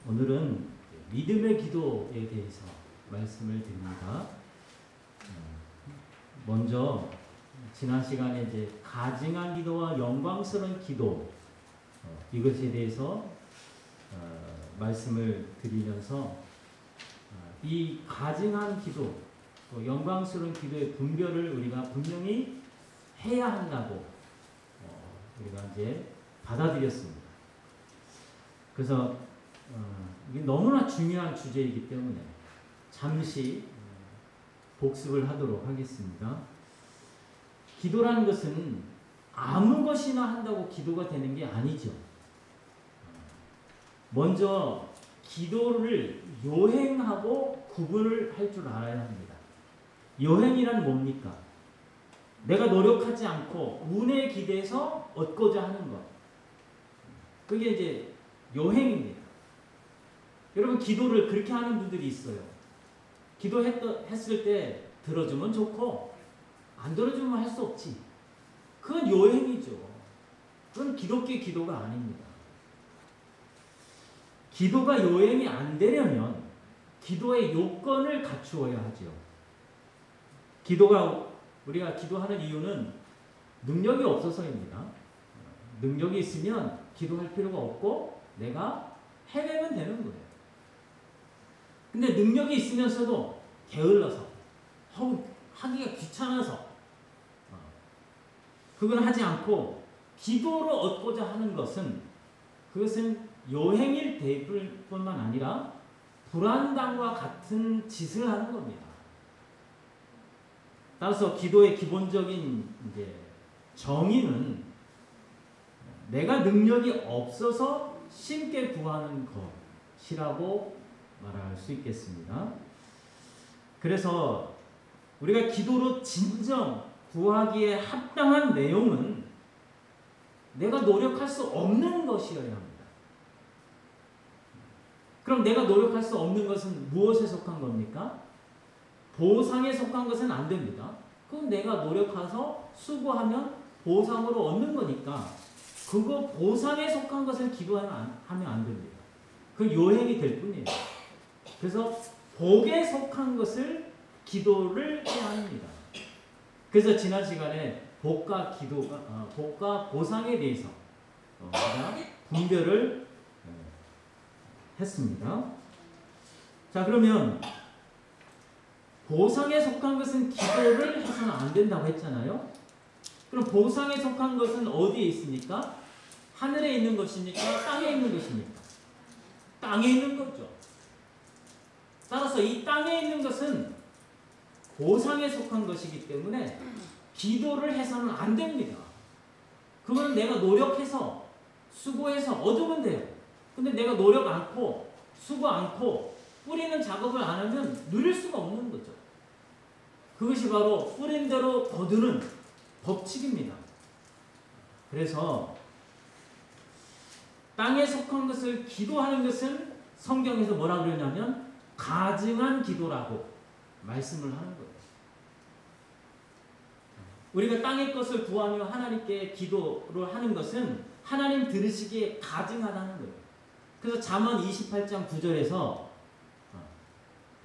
오늘은 믿음의 기도에 대해서 말씀을 드립니다. 먼저 지난 시간에 이제 가증한 기도와 영광스러운 기도 이것에 대해서 말씀을 드리면서 이 가증한 기도, 영광스러운 기도의 분별을 우리가 분명히 해야 한다고 우리가 이제 받아들였습니다. 그래서 이게 너무나 중요한 주제이기 때문에 잠시 복습을 하도록 하겠습니다. 기도라는 것은 아무 것이나 한다고 기도가 되는 게 아니죠. 먼저 기도를 요행하고 구분을 할 줄 알아야 합니다. 요행이란 뭡니까? 내가 노력하지 않고 운에 기대서 얻고자 하는 것. 그게 이제 요행입니다. 여러분, 기도를 그렇게 하는 분들이 있어요. 기도했을 때 들어주면 좋고 안 들어주면 할 수 없지. 그건 요행이죠. 그건 기독교의 기도가 아닙니다. 기도가 요행이 안 되려면 기도의 요건을 갖추어야 하죠. 우리가 기도하는 이유는 능력이 없어서입니다. 능력이 있으면 기도할 필요가 없고 내가 해내면 되는 거예요. 근데 능력이 있으면서도 게을러서 하기가 귀찮아서 그건 하지 않고 기도로 얻고자 하는 그것은 요행일 뿐만 아니라 불안당과 같은 짓을 하는 겁니다. 따라서 기도의 기본적인 정의는 내가 능력이 없어서 신께 구하는 것이라고 말할 수 있겠습니다. 그래서 우리가 기도로 진정 구하기에 합당한 내용은 내가 노력할 수 없는 것이어야 합니다. 그럼 내가 노력할 수 없는 것은 무엇에 속한 겁니까? 보상에 속한 것은 안 됩니다. 그건 내가 노력해서 수고하면 보상으로 얻는 거니까 그거 보상에 속한 것을 기도하면 안 됩니다. 그 요행이 될 뿐이에요. 그래서 복에 속한 것을 기도를 해야 합니다. 그래서 지난 시간에 복과 보상에 대해서 분별을 했습니다. 자, 그러면 보상에 속한 것은 기도를 해서는 안 된다고 했잖아요. 그럼 보상에 속한 것은 어디에 있습니까? 하늘에 있는 것입니까? 땅에 있는 것입니까? 땅에 있는 거죠. 따라서 이 땅에 있는 것은 보상에 속한 것이기 때문에 기도를 해서는 안 됩니다. 그건 내가 노력해서 수고해서 얻으면 돼요. 근데 내가 노력 않고 수고 않고 뿌리는 작업을 안 하면 누릴 수가 없는 거죠. 그것이 바로 뿌린 대로 거두는 법칙입니다. 그래서 땅에 속한 것을 기도하는 것은 성경에서 뭐라 그러냐면 가증한 기도라고 말씀을 하는 거예요. 우리가 땅의 것을 구하며 하나님께 기도를 하는 것은 하나님 들으시기에 가증하다는 거예요. 그래서 잠언 28장 9절에서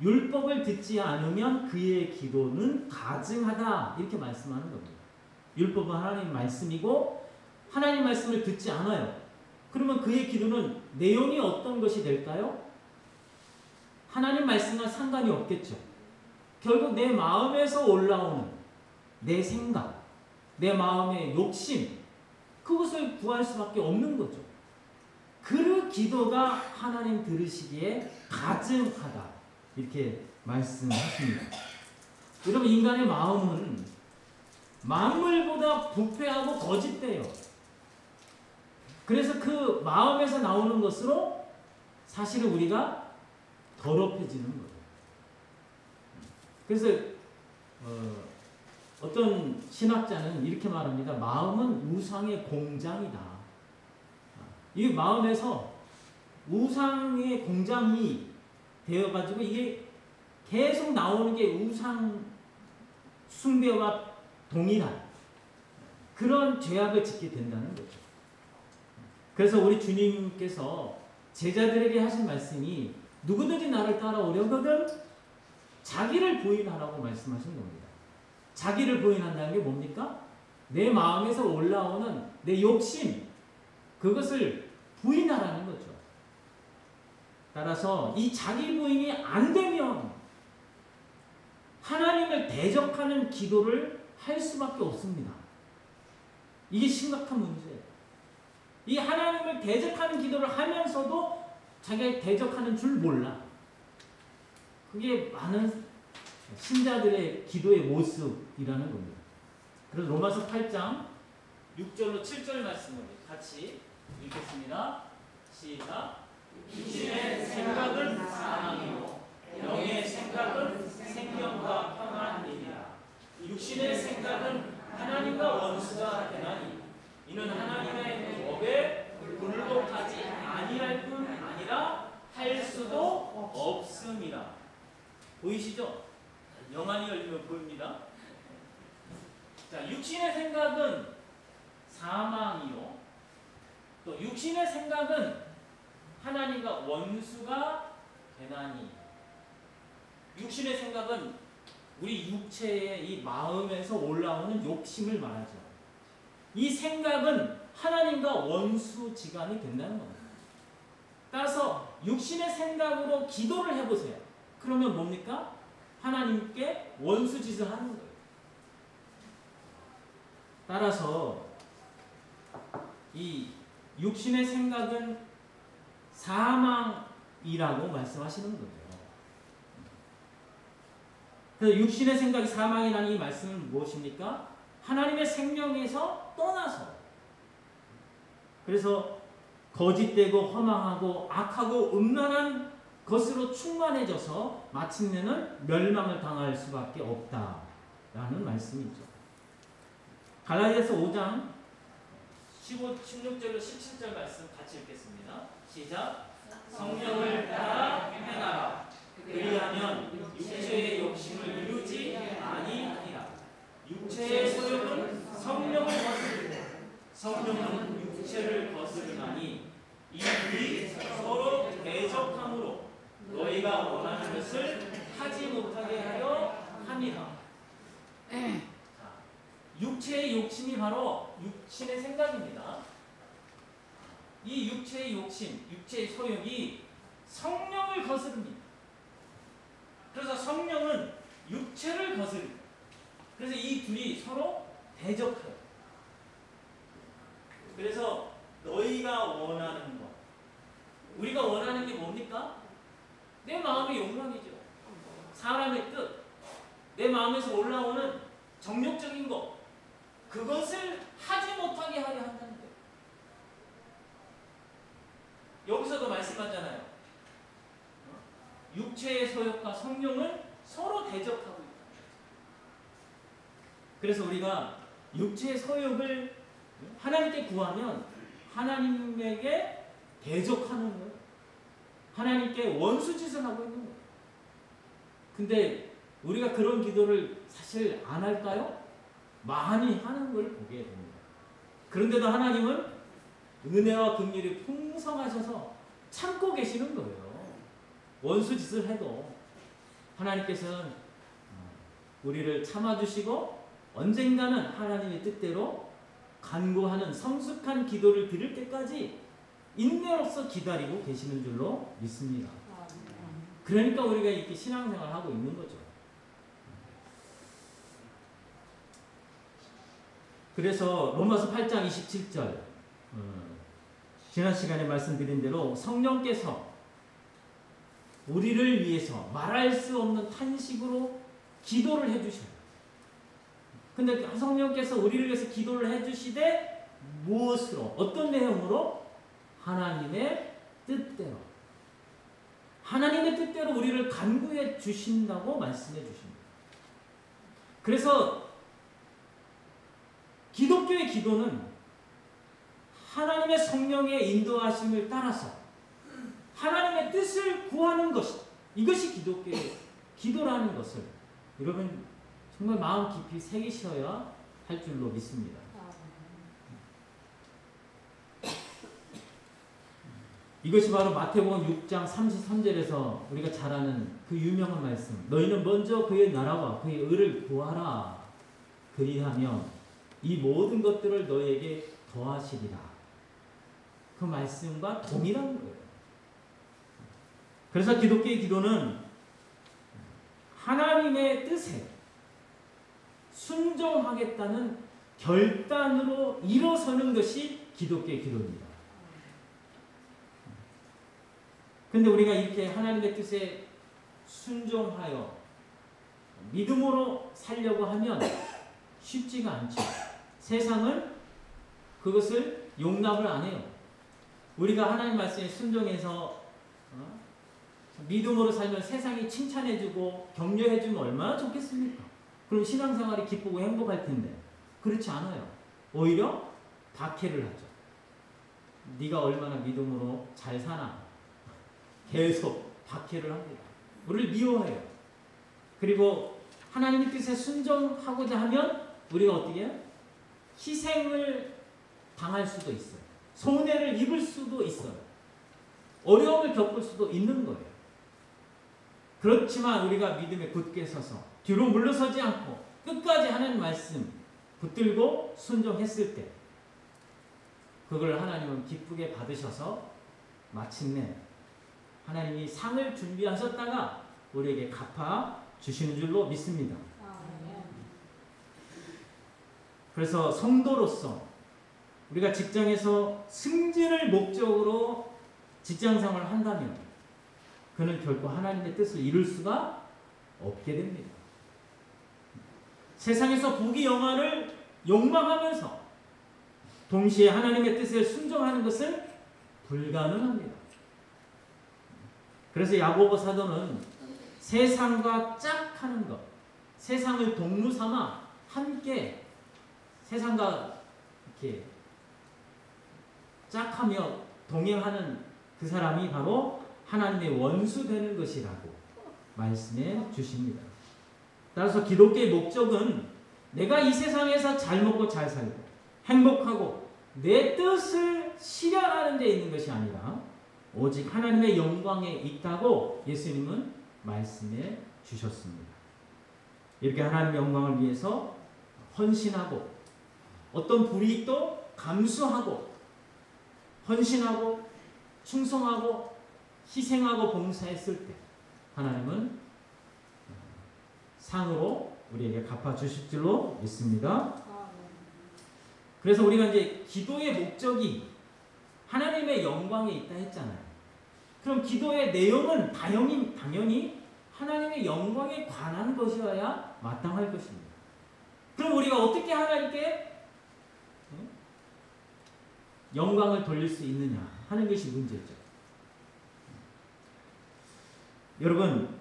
율법을 듣지 않으면 그의 기도는 가증하다 이렇게 말씀하는 겁니다. 율법은 하나님 말씀이고 하나님 말씀을 듣지 않아요. 그러면 그의 기도는 내용이 어떤 것이 될까요? 하나님 말씀과 상관이 없겠죠. 결국 내 마음에서 올라오는 내 생각, 내 마음의 욕심, 그것을 구할 수밖에 없는 거죠. 그 기도가 하나님 들으시기에 가증하다 이렇게 말씀하십니다. 여러분, 인간의 마음은 만물보다 부패하고 거짓돼요. 그래서 그 마음에서 나오는 것으로 사실은 우리가 더럽혀지는 거예요. 그래서 어떤 신학자는 이렇게 말합니다. 마음은 우상의 공장이다. 이 마음에서 우상의 공장이 되어가지고 이게 계속 나오는 게 우상 숭배와 동일한 그런 죄악을 짓게 된다는 거죠. 그래서 우리 주님께서 제자들에게 하신 말씀이 누구든지 나를 따라오려거든 자기를 부인하라고 말씀하신 겁니다. 자기를 부인한다는 게 뭡니까? 내 마음에서 올라오는 내 욕심, 그것을 부인하라는 거죠. 따라서 이 자기 부인이 안 되면 하나님을 대적하는 기도를 할 수밖에 없습니다. 이게 심각한 문제예요. 이 하나님을 대적하는 기도를 하면서도 자기가 대적하는 줄 몰라. 그게 많은 신자들의 기도의 모습이라는 겁니다. 그래서 로마서 8장 6절로 7절 말씀을 같이 읽겠습니다. 시작. 육신의 생각은 사망이요 영의 생각은 생명과 평안이니라. 육신의 생각은 하나님과 원수가 되나니 이는 하나님의 법에 굴복하지 아니할 뿐 아니라 할 수도 없습니다. 보이시죠? 영안이 열리면 보입니다. 자, 육신의 생각은 사망이요 또 육신의 생각은 하나님과 원수가 되나니. 육신의 생각은 우리 육체의 이 마음에서 올라오는 욕심을 말하죠. 이 생각은 하나님과 원수지간이 된다는 겁니다. 따라서 육신의 생각으로 기도를 해보세요. 그러면 뭡니까? 하나님께 원수짓을 하는 거예요. 따라서 이 육신의 생각은 사망이라고 말씀하시는 거예요. 그래서 육신의 생각이 사망이라는 이 말씀은 무엇입니까? 하나님의 생명에서 떠나서, 그래서 거짓되고 허망하고 악하고 음란한 것으로 충만해져서 마침내는 멸망을 당할 수밖에 없다라는 말씀이죠. 갈라디아서 5장 16절로 17절 말씀 같이 읽겠습니다. 시작. 성령을 따라 행하라. 그리하면 육체의 욕심을 이루지 아니하리라. 육체의 소욕은 성령을 거스르고 성령은 육체를 거스르나니 이 둘이 서로 대적함으로 너희가 원하는 것을 하지 못하게 하려 함이라. 육체의 욕심이 바로 육신의 생각입니다. 이 육체의 욕심, 육체의 소욕이 성령을 거스릅니다. 그래서 성령은 육체를 거스릅니다. 그래서 이 둘이 서로 대적해요. 그래서 너희가 원하는 것, 우리가 원하는 게 뭡니까? 내 마음의 욕망이죠. 사람의 뜻, 내 마음에서 올라오는 정욕적인 것, 그것을 하지 못하게 하려 한다는 거예요. 여기서도 말씀하잖아요. 육체의 소욕과 성령은 서로 대적하고 있다. 그래서 우리가 육체의 소욕을 하나님께 구하면 하나님에게 대적하는 거예요. 하나님께 원수짓을 하고 있는 거예요. 근데 우리가 그런 기도를 사실 안 할까요? 많이 하는 걸 보게 됩니다. 그런데도 하나님은 은혜와 긍휼이 풍성하셔서 참고 계시는 거예요. 원수짓을 해도 하나님께서는 우리를 참아주시고 언젠가는 하나님의 뜻대로 간구하는 성숙한 기도를 드릴 때까지 인내로서 기다리고 계시는 줄로 믿습니다. 그러니까 우리가 이렇게 신앙생활을 하고 있는 거죠. 그래서 로마서 8장 27절 지난 시간에 말씀드린 대로 성령께서 우리를 위해서 말할 수 없는 탄식으로 기도를 해주셔요. 근데 성령께서 우리를 위해서 기도를 해주시되 무엇으로? 어떤 내용으로? 하나님의 뜻대로. 하나님의 뜻대로 우리를 간구해 주신다고 말씀해 주십니다. 그래서 기독교의 기도는 하나님의 성령의 인도하심을 따라서 하나님의 뜻을 구하는 것, 이것이 기독교의 기도라는 것을 여러분 정말 마음 깊이 새기셔야 할 줄로 믿습니다. 이것이 바로 마태복음 6장 33절에서 우리가 잘 아는 그 유명한 말씀. 너희는 먼저 그의 나라와 그의 의를 구하라. 그리하면 이 모든 것들을 너희에게 더하시리라. 그 말씀과 동일한 거예요. 그래서 기독교의 기도는 하나님의 뜻에 순종하겠다는 결단으로 일어서는 것이 기독교의 기도입니다. 근데 우리가 이렇게 하나님의 뜻에 순종하여 믿음으로 살려고 하면 쉽지가 않죠. 세상은 그것을 용납을 안 해요. 우리가 하나님 말씀에 순종해서 믿음으로 살면 세상이 칭찬해주고 격려해주면 얼마나 좋겠습니까? 그럼 신앙생활이 기쁘고 행복할 텐데 그렇지 않아요. 오히려 박해를 하죠. 네가 얼마나 믿음으로 잘 사나 계속 박해를 합니다. 우리를 미워해요. 그리고 하나님의 뜻에 순종하고자 하면 우리가 어떻게 해요? 희생을 당할 수도 있어요. 손해를 입을 수도 있어요. 어려움을 겪을 수도 있는 거예요. 그렇지만 우리가 믿음에 굳게 서서 뒤로 물러서지 않고 끝까지 하나님 말씀 붙들고 순종했을 때 그걸 하나님은 기쁘게 받으셔서 마침내 하나님이 상을 준비하셨다가 우리에게 갚아 주시는 줄로 믿습니다. 그래서 성도로서 우리가 직장에서 승진을 목적으로 직장생활을 한다면 그는 결코 하나님의 뜻을 이룰 수가 없게 됩니다. 세상에서 부귀 영화를 욕망하면서 동시에 하나님의 뜻에 순종하는 것은 불가능합니다. 그래서 야고보 사도는 세상과 짝하는 것, 세상을 동무 삼아 함께 세상과 이렇게 짝하며 동행하는 그 사람이 바로 하나님의 원수 되는 것이라고 말씀해 주십니다. 따라서 기독교의 목적은 내가 이 세상에서 잘 먹고 잘 살고 행복하고 내 뜻을 실현하는 데 있는 것이 아니라 오직 하나님의 영광에 있다고 예수님은 말씀해 주셨습니다. 이렇게 하나님의 영광을 위해서 헌신하고 어떤 불이익도 감수하고 헌신하고 충성하고 희생하고 봉사했을 때 하나님은 상으로 우리에게 갚아주실 줄로 믿습니다. 그래서 우리가 이제 기도의 목적이 하나님의 영광에 있다 했잖아요. 그럼 기도의 내용은 당연히 하나님의 영광에 관한 것이어야 마땅할 것입니다. 그럼 우리가 어떻게 하나님께 영광을 돌릴 수 있느냐 하는 것이 문제죠. 여러분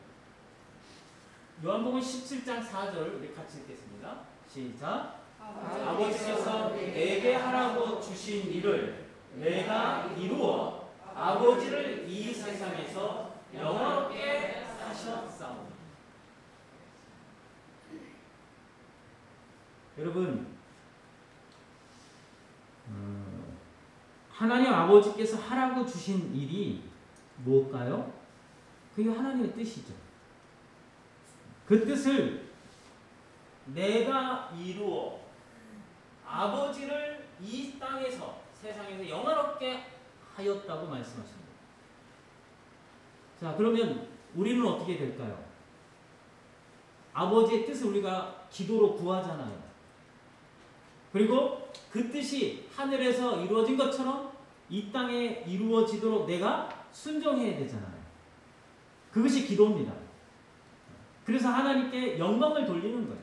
요한복음 17장 4절 우리 같이 읽겠습니다. 시작. 아버지께서 내게 하라고 주신 일을 내가 이루어 아버지를 이 세상에서 영원롭게 하셨사오니. 여러분 하나님 아버지께서 하라고 주신 일이 무엇일까요? 그게 하나님의 뜻이죠. 그 뜻을 내가 이루어 아버지를 이 땅에서 세상에서 영원롭게 하였다고 말씀하십니다. 자, 그러면 우리는 어떻게 될까요? 아버지의 뜻을 우리가 기도로 구하잖아요. 그리고 그 뜻이 하늘에서 이루어진 것처럼 이 땅에 이루어지도록 내가 순종해야 되잖아요. 그것이 기도입니다. 그래서 하나님께 영광을 돌리는 거예요.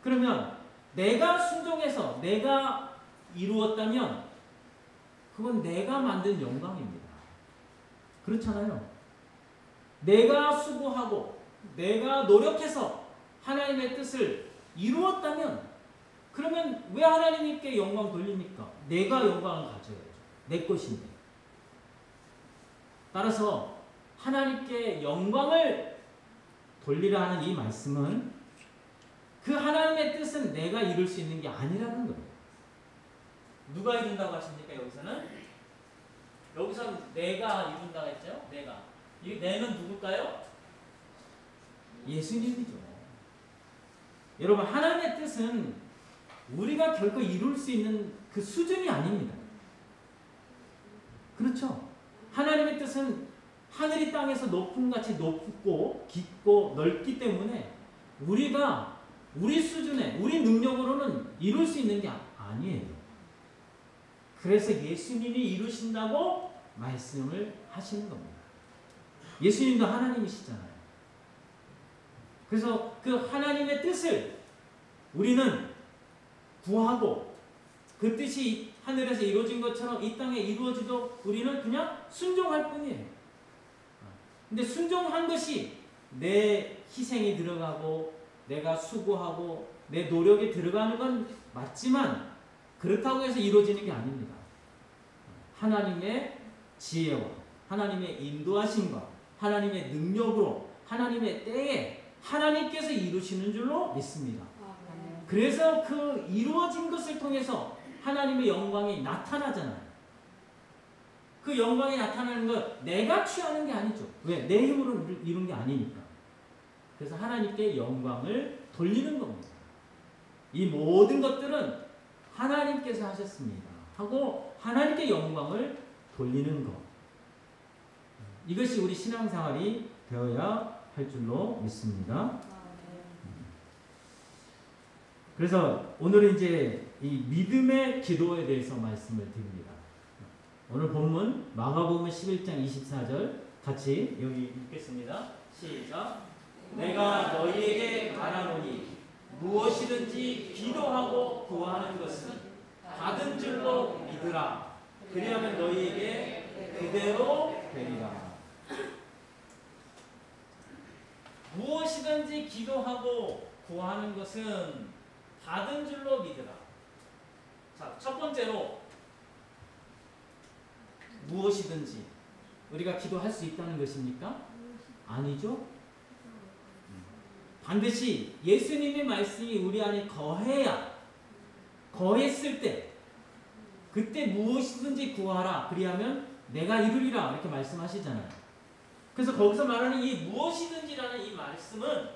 그러면 내가 순종해서 내가 이루었다면 그건 내가 만든 영광입니다. 그렇잖아요. 내가 수고하고 내가 노력해서 하나님의 뜻을 이루었다면 그러면 왜 하나님께 영광 돌립니까? 내가 영광을 가져야죠. 내 것인데. 따라서 하나님께 영광을 돌리라 하는 이 말씀은 그 하나님의 뜻은 내가 이룰 수 있는 게 아니라는 거예요. 누가 이룬다고 하십니까? 여기서는 여기서 내가 이룬다 했죠? 내가. 이 내는 누굴까요? 예수님이죠. 여러분, 하나님의 뜻은 우리가 결코 이룰 수 있는 그 수준이 아닙니다. 그렇죠? 하나님의 뜻은 하늘이 땅에서 높음같이 높고 깊고 넓기 때문에 우리가 우리 수준에, 우리 능력으로는 이룰 수 있는 게 아니에요. 그래서 예수님이 이루신다고 말씀을 하시는 겁니다. 예수님도 하나님이시잖아요. 그래서 그 하나님의 뜻을 우리는 구하고 그 뜻이 하늘에서 이루어진 것처럼 이 땅에 이루어지도록 우리는 그냥 순종할 뿐이에요. 근데 순종한 것이 내 희생이 들어가고 내가 수고하고 내 노력이 들어가는 건 맞지만 그렇다고 해서 이루어지는 게 아닙니다. 하나님의 지혜와 하나님의 인도하심과 하나님의 능력으로 하나님의 때에 하나님께서 이루시는 줄로 믿습니다. 그래서 그 이루어진 것을 통해서 하나님의 영광이 나타나잖아요. 그 영광이 나타나는 건 내가 취하는 게 아니죠. 왜? 내 힘으로 이룬 게 아니니까. 그래서 하나님께 영광을 돌리는 겁니다. 이 모든 것들은 하나님께서 하셨습니다. 하고 하나님께 영광을 돌리는 것. 이것이 우리 신앙생활이 되어야 할 줄로 믿습니다. 그래서 오늘은 이제 이 믿음의 기도에 대해서 말씀을 드립니다. 오늘 본문 마가복음 11장 24절 같이 여기 읽겠습니다. 시작. 내가 너희에게 말하노니 무엇이든지 기도하고 구하는 것은 받은 줄로 믿으라. 그리하면 너희에게 그대로 되리라. 무엇이든지 기도하고 구하는 것은 받은 줄로 믿으라. 자, 첫 번째로 무엇이든지 우리가 기도할 수 있다는 것입니까? 아니죠. 반드시 예수님의 말씀이 우리 안에 거해야, 거했을 때 그때 무엇이든지 구하라. 그리하면 내가 이루리라. 이렇게 말씀하시잖아요. 그래서 거기서 말하는 이 무엇이든지라는 이 말씀은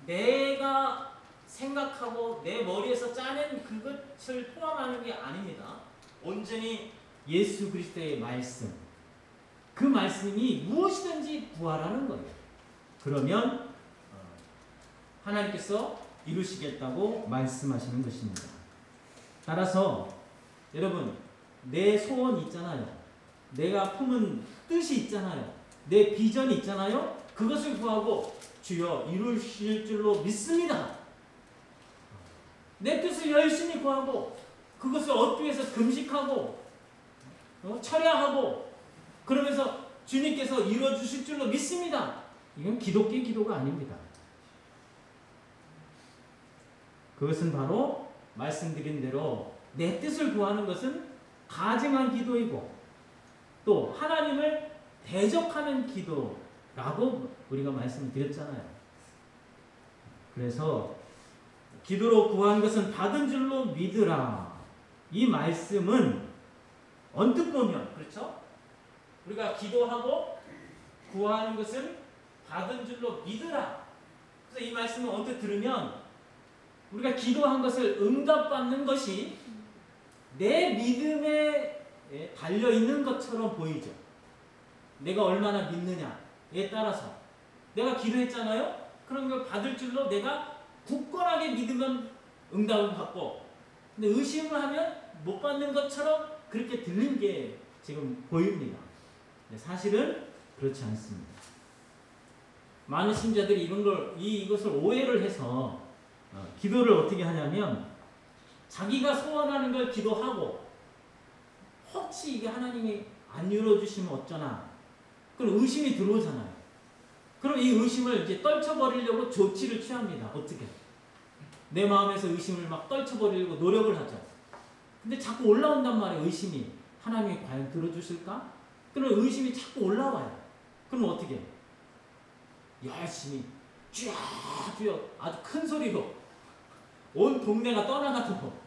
내가 생각하고 내 머리에서 짜낸 그것을 포함하는 게 아닙니다. 온전히 예수 그리스도의 말씀, 그 말씀이 무엇이든지 구하라는 거예요. 그러면 하나님께서 이루시겠다고 말씀하시는 것입니다. 따라서 여러분, 내 소원이 있잖아요. 내가 품은 뜻이 있잖아요. 내 비전이 있잖아요. 그것을 구하고 주여 이루실 줄로 믿습니다. 내 뜻을 열심히 구하고 그것을 얻기 위해서 금식하고 철야하고 그러면서 주님께서 이루어주실 줄로 믿습니다. 이건 기독교의 기도가 아닙니다. 그것은 바로 말씀드린 대로 내 뜻을 구하는 것은 가증한 기도이고 또 하나님을 대적하는 기도라고 우리가 말씀을 드렸잖아요. 그래서 기도로 구한 것은 받은 줄로 믿으라. 이 말씀은 언뜻 보면 그렇죠? 우리가 기도하고 구하는 것을 받은 줄로 믿으라. 그래서 이 말씀을 언뜻 들으면 우리가 기도한 것을 응답받는 것이 내 믿음에 달려있는 것처럼 보이죠. 내가 얼마나 믿느냐에 따라서 내가 기도했잖아요. 그런 걸 받을 줄로 내가 굳건하게 믿으면 응답을 받고 근데 의심을 하면 못 받는 것처럼 그렇게 들린 게 지금 보입니다. 근데 사실은 그렇지 않습니다. 많은 신자들이 이것을 오해를 해서 기도를 어떻게 하냐면 자기가 소원하는 걸 기도하고 혹시 이게 하나님이 안 이루어주시면 어쩌나 그럼 의심이 들어오잖아요. 그럼 이 의심을 이제 떨쳐버리려고 조치를 취합니다. 어떻게? 내 마음에서 의심을 막 떨쳐버리려고 노력을 하죠. 근데 자꾸 올라온단 말이에요. 의심이. 하나님이 과연 들어주실까? 그럼 의심이 자꾸 올라와요. 그럼 어떻게? 열심히 쥐야 아주 큰 소리로 온 동네가 떠나가도록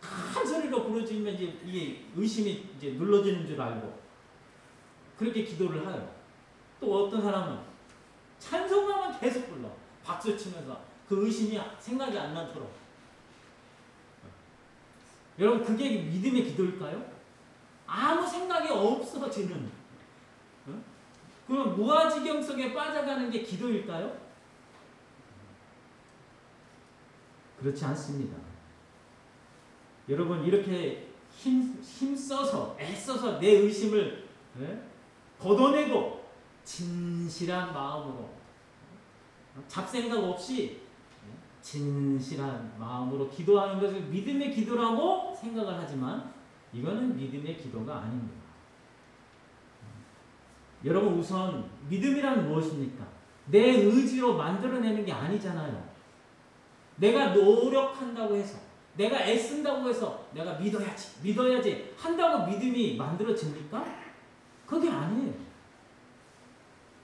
큰 소리로 부르짖으면 이제 이게 의심이 이제 눌러지는 줄 알고 그렇게 기도를 해요. 또 어떤 사람은 찬송가만 계속 불러. 박수 치면서 그 의심이 생각이 안 나도록. 여러분 그게 믿음의 기도일까요? 아무 생각이 없어지는 그런 무아지경 속에 빠져가는 게 기도일까요? 그렇지 않습니다. 여러분 이렇게 힘써서 애써서 내 의심을 걷어내고 진실한 마음으로 잡생각 없이 진실한 마음으로 기도하는 것을 믿음의 기도라고 생각을 하지만 이거는 믿음의 기도가 아닙니다. 여러분 우선 믿음이란 무엇입니까? 내 의지로 만들어내는 게 아니잖아요. 내가 노력한다고 해서 내가 애쓴다고 해서 내가 믿어야지 한다고 믿음이 만들어집니까? 그게 아니에요.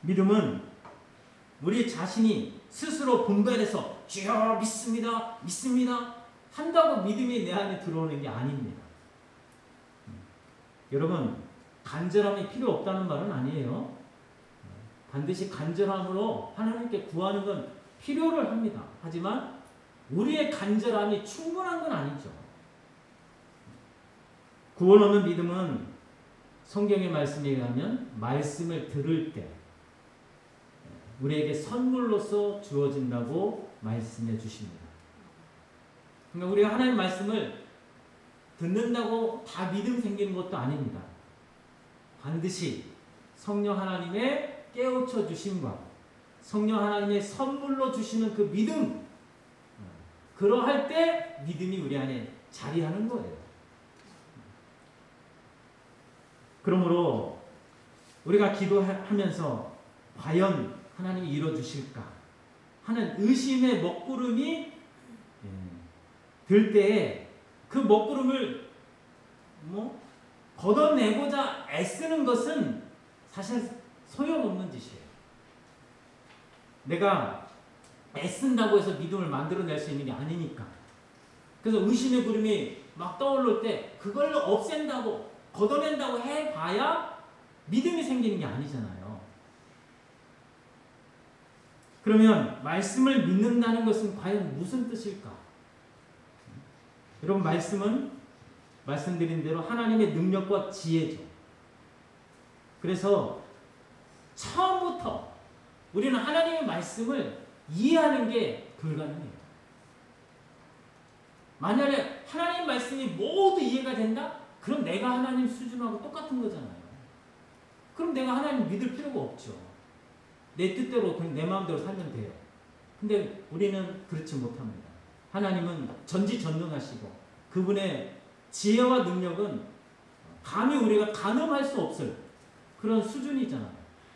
믿음은 우리 자신이 스스로 분별해서 주여 믿습니다 한다고 믿음이 내 안에 들어오는 게 아닙니다. 여러분 간절함이 필요 없다는 말은 아니에요. 반드시 간절함으로 하나님께 구하는 건 필요를 합니다. 하지만 우리의 간절함이 충분한 건 아니죠. 구원 없는 믿음은 성경의 말씀에 의하면 말씀을 들을 때 우리에게 선물로서 주어진다고 말씀해 주십니다. 그러니까 우리가 하나님 말씀을 듣는다고 다 믿음 생기는 것도 아닙니다. 반드시 성령 하나님의 깨우쳐 주심과 성령 하나님의 선물로 주시는 그 믿음, 그러할 때 믿음이 우리 안에 자리하는 거예요. 그러므로 우리가 기도하면서 과연 하나님이 이뤄주실까 하는 의심의 먹구름이 들 때에 그 먹구름을 걷어내고자 애쓰는 것은 사실 소용없는 짓이에요. 내가 애쓴다고 해서 믿음을 만들어낼 수 있는 게 아니니까. 그래서 의심의 구름이 막 떠오를 때 그걸 없앤다고 걷어낸다고 해봐야 믿음이 생기는 게 아니잖아요. 그러면 말씀을 믿는다는 것은 과연 무슨 뜻일까? 여러분 말씀은 말씀드린 대로 하나님의 능력과 지혜죠. 그래서 처음부터 우리는 하나님의 말씀을 이해하는 게 불가능해요. 만약에 하나님 말씀이 모두 이해가 된다? 그럼 내가 하나님 수준하고 똑같은 거잖아요. 그럼 내가 하나님 믿을 필요가 없죠. 내 뜻대로 그냥 내 마음대로 살면 돼요. 근데 우리는 그렇지 못합니다. 하나님은 전지전능하시고 그분의 지혜와 능력은 감히 우리가 가늠할 수 없을 그런 수준이잖아요.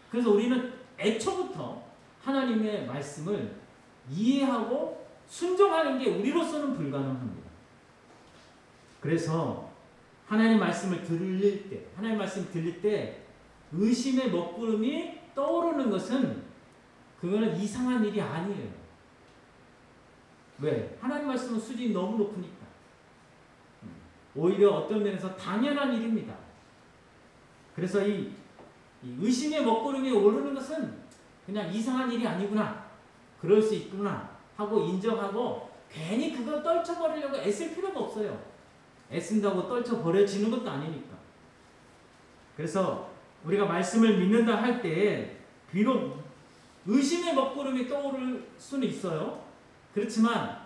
그래서 우리는 애초부터 하나님의 말씀을 이해하고 순종하는 게 우리로서는 불가능합니다. 그래서 하나님 말씀을 들릴 때, 하나님 말씀 들릴 때 의심의 먹구름이 떠오르는 것은 그거는 이상한 일이 아니에요. 왜? 하나님 말씀은 수준이 너무 높으니까. 오히려 어떤 면에서 당연한 일입니다. 그래서 이 의심의 먹구름이 오르는 것은 그냥 이상한 일이 아니구나. 그럴 수 있구나 하고 인정하고 괜히 그거 떨쳐버리려고 애쓸 필요가 없어요. 애쓴다고 떨쳐버려지는 것도 아니니까. 그래서 우리가 말씀을 믿는다 할 때 비록 의심의 먹구름이 떠오를 수는 있어요. 그렇지만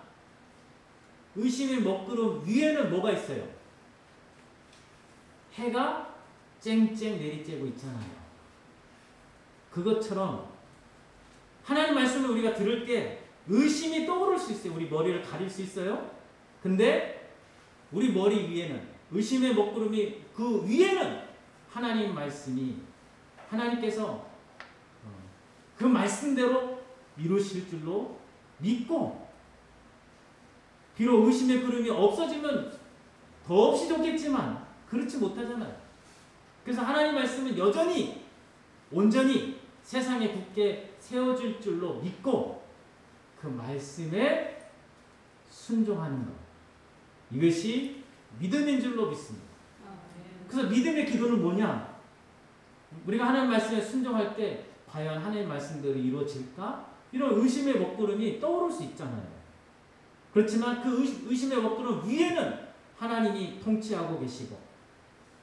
의심의 먹구름 위에는 뭐가 있어요? 해가 쨍쨍 내리쬐고 있잖아요. 그것처럼 하나님 말씀을 우리가 들을 때 의심이 떠오를 수 있어요. 우리 머리를 가릴 수 있어요. 근데 우리 머리 위에는 의심의 먹구름이 그 위에는 하나님 말씀이 하나님께서 그 말씀대로 이루실 줄로 믿고 비록 의심의 구름이 없어지면 더없이 좋겠지만 그렇지 못하잖아요. 그래서 하나님 말씀은 여전히 온전히 세상에 굳게 세워줄 줄로 믿고 그 말씀에 순종하는 것, 이것이 믿음인 줄로 믿습니다. 그래서 믿음의 기도는 뭐냐? 우리가 하나님 말씀에 순종할 때 과연 하나님 말씀대로 이루어질까? 이런 의심의 먹구름이 떠오를 수 있잖아요. 그렇지만 그 의심의 먹구름 위에는 하나님이 통치하고 계시고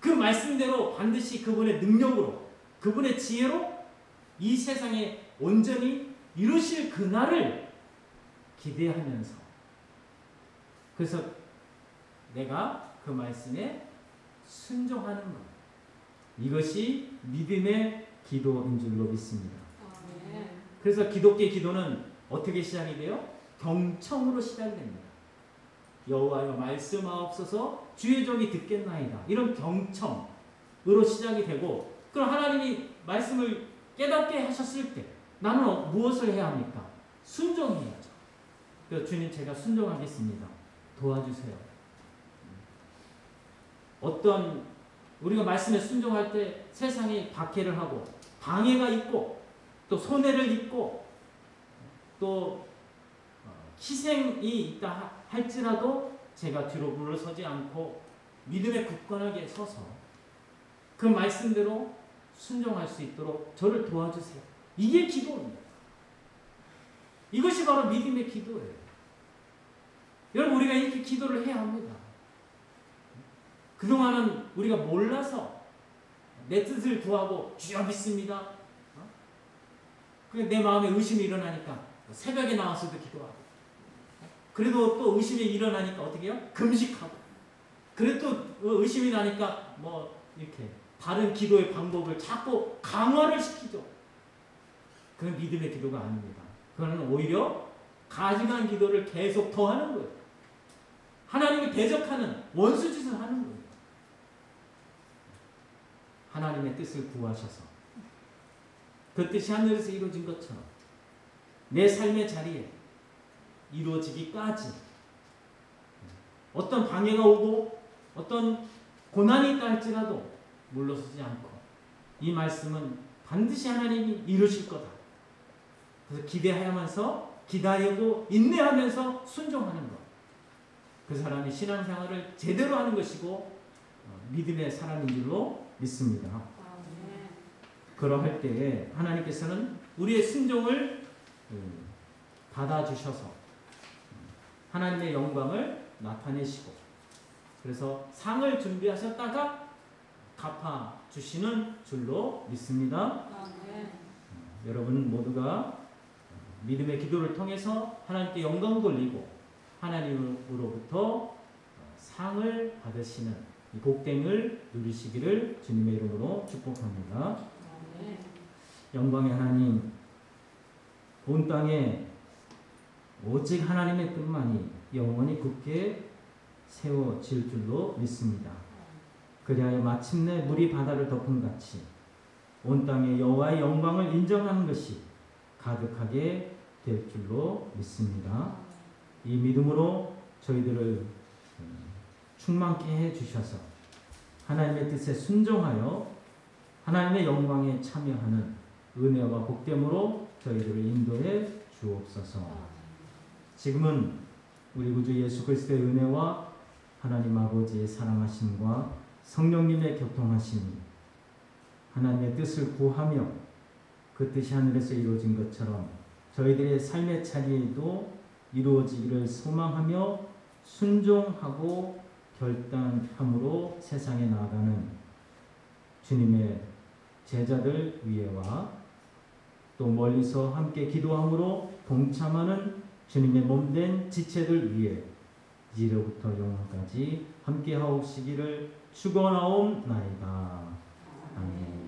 그 말씀대로 반드시 그분의 능력으로 그분의 지혜로 이 세상에 온전히 이루실 그날을 기대하면서 그래서 내가 그 말씀에 순종하는 것 이것이 믿음의 기도인 줄로 믿습니다. 그래서 기독교의 기도는 어떻게 시작이 돼요? 경청으로 시작이 됩니다. 여호와여 말씀하옵소서 주의 종이 듣겠나이다. 이런 경청으로 시작이 되고 그럼 하나님이 말씀을 깨닫게 하셨을 때 나는 무엇을 해야 합니까? 순종해야죠. 그래서 주님 제가 순종하겠습니다. 도와주세요. 어떤 우리가 말씀에 순종할 때 세상이 박해를 하고 방해가 있고 또 손해를 입고 또 희생이 있다 할지라도 제가 뒤로 물러서지 않고 믿음에 굳건하게 서서 그 말씀대로 순종할 수 있도록 저를 도와주세요. 이게 기도입니다. 이것이 바로 믿음의 기도예요. 여러분 우리가 이렇게 기도를 해야 합니다. 그동안은 우리가 몰라서 내 뜻을 구하고 주여 믿습니다. 내 마음에 의심이 일어나니까 새벽에 나와서도 기도하고 그래도 또 의심이 일어나니까 어떻게 해요? 금식하고 그래도 또 의심이 나니까 뭐 이렇게 다른 기도의 방법을 자꾸 강화를 시키죠. 그건 믿음의 기도가 아닙니다. 그거는 오히려 가증한 기도를 계속 더 하는 거예요. 하나님을 대적하는 원수짓을 하는 거예요. 하나님의 뜻을 구하셔서 그 뜻이 하늘에서 이루어진 것처럼 내 삶의 자리에 이루어지기까지 어떤 방해가 오고 어떤 고난이 있다 할지라도 물러서지 않고 이 말씀은 반드시 하나님이 이루실 거다. 그래서 기대하면서 기다리고 인내하면서 순종하는 것. 그 사람이 신앙생활을 제대로 하는 것이고 믿음의 사람인 줄로 믿습니다. 그러할 때에 하나님께서는 우리의 순종을 받아주셔서 하나님의 영광을 나타내시고 그래서 상을 준비하셨다가 갚아주시는 줄로 믿습니다. 여러분 모두가 믿음의 기도를 통해서 하나님께 영광 돌리고 하나님으로부터 상을 받으시는 이 복됨을 누리시기를 주님의 이름으로 축복합니다. 영광의 하나님, 온 땅에 오직 하나님의 뜻만이 영원히 굳게 세워질 줄로 믿습니다. 그리하여 마침내 물이 바다를 덮은 같이 온 땅에 여호와의 영광을 인정하는 것이 가득하게 될 줄로 믿습니다. 이 믿음으로 저희들을 충만케 해주셔서 하나님의 뜻에 순종하여 하나님의 영광에 참여하는 은혜와 복됨으로 저희들을 인도해 주옵소서. 지금은 우리 구주 예수 그리스도의 은혜와 하나님 아버지의 사랑하심과 성령님의 교통하심이 하나님의 뜻을 구하며 그 뜻이 하늘에서 이루어진 것처럼 저희들의 삶의 자리에도 이루어지기를 소망하며 순종하고 결단함으로 세상에 나아가는 주님의 제자들 위에와 또 멀리서 함께 기도함으로 동참하는 주님의 몸된 지체들 위에 이제로부터 영원까지 함께 하옵시기를 축원하옵나이다. 아멘.